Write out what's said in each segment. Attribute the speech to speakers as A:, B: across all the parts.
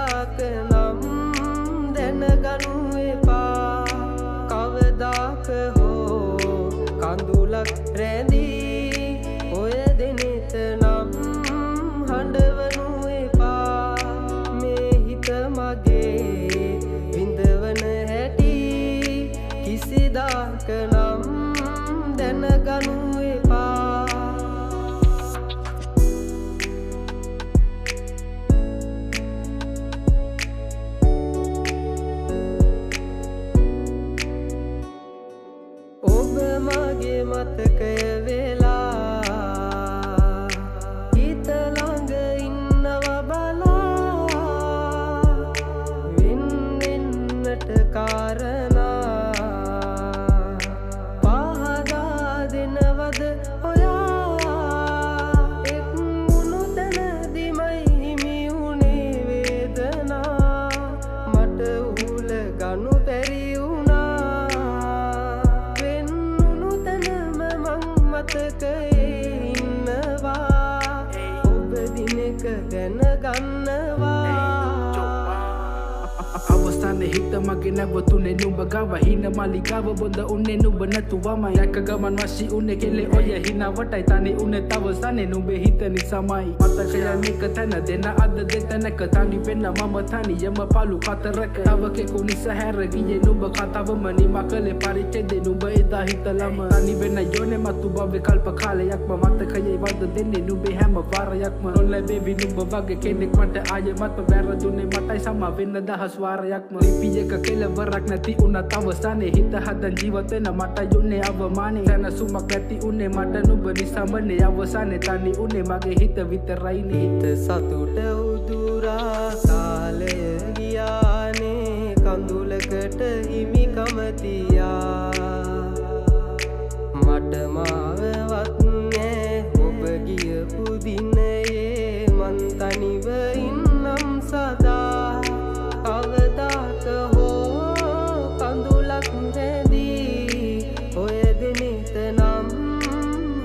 A: කිසිදාක නම් දැනගනු එපා කවදාක හෝ කඳුලක් රැඳී ඔය දෙනෙත නම් හඬවනු එපා මේ හිත මගේ විඳවන හැටි කිසිදාක නම් දැනගනු එපා ඔබ මගේ මතකය වෙලා හිත ළඟ ඉන්නවා බලා වෙන්වෙන්නට කාරණා පහදා දෙනවද ඔයා එක් වුණු තැනදිමයි හිමි වුණේ වේදනා මට උහුල ගනු බැරි මතකයේ ඉන්නවා ඔබ දිනක දැනගන්නවා
B: අවස්ථානේ හිත මගේ නැවතුනේ නුඹ ගාව හින මාලිගාව බොඳ උන්නේ නුඹ නැතුවමයි දැක ගමන් වශී උන්නේ කෙලේ ඔය හිනවටයි තනි උන්නේ තවසනේ නුඹේ හිත නිසාමයි මතකයන් එක තැන දෙන අද දෙතනක තනි වෙන්න මම තනියම පළු කතරක තව කෙකු නිසා හැර ගියේ නුඹ කතාවම නිමකලේ පරිච්ඡේදේ නුඹ එදා හිතලම තනි වෙන්න යෝනේ මතු බවේ කල්ප කාලයක්ම මතකයේ වද දෙන්නේ නුඹේ හැම වාරයක්ම නොලැබෙවි නුඹ වගේ කෙනෙක් මට ආයෙමත් වැරදුනේ මටයි සම වෙන්න දහස් වාරයක්ම ලිපියක කෙලවරක් නැති උනා තවසනේ හිත හදන් ජීවත් වෙන මට යුන්නේ අවමානේ දැනසුමක් නැති උනේ මට නුඹ නිසාමනේ අවසානේ තනි උනේ මගේ හිත විතරයිනේ
A: හිත සතුට උදුරා කාලය ගියානේ කඳුලකට හිමිකම තියා මට මාවවත් නෑ ඔබ ගියපු දිනයේ මං තනිව ඉන්නම් සදා කවදාක හෝ කඳුලක් රැඳී ඔය දෙනෙත නම්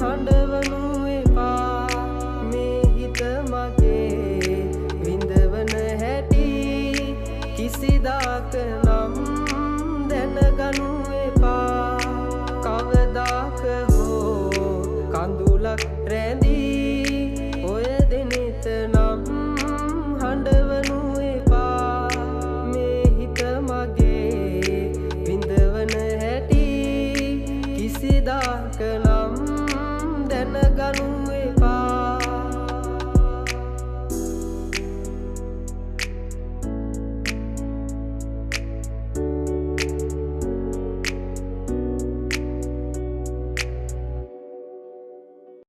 A: හඬවනු එපා මේ හිත මගේ විඳවන හැටි කිසිදාක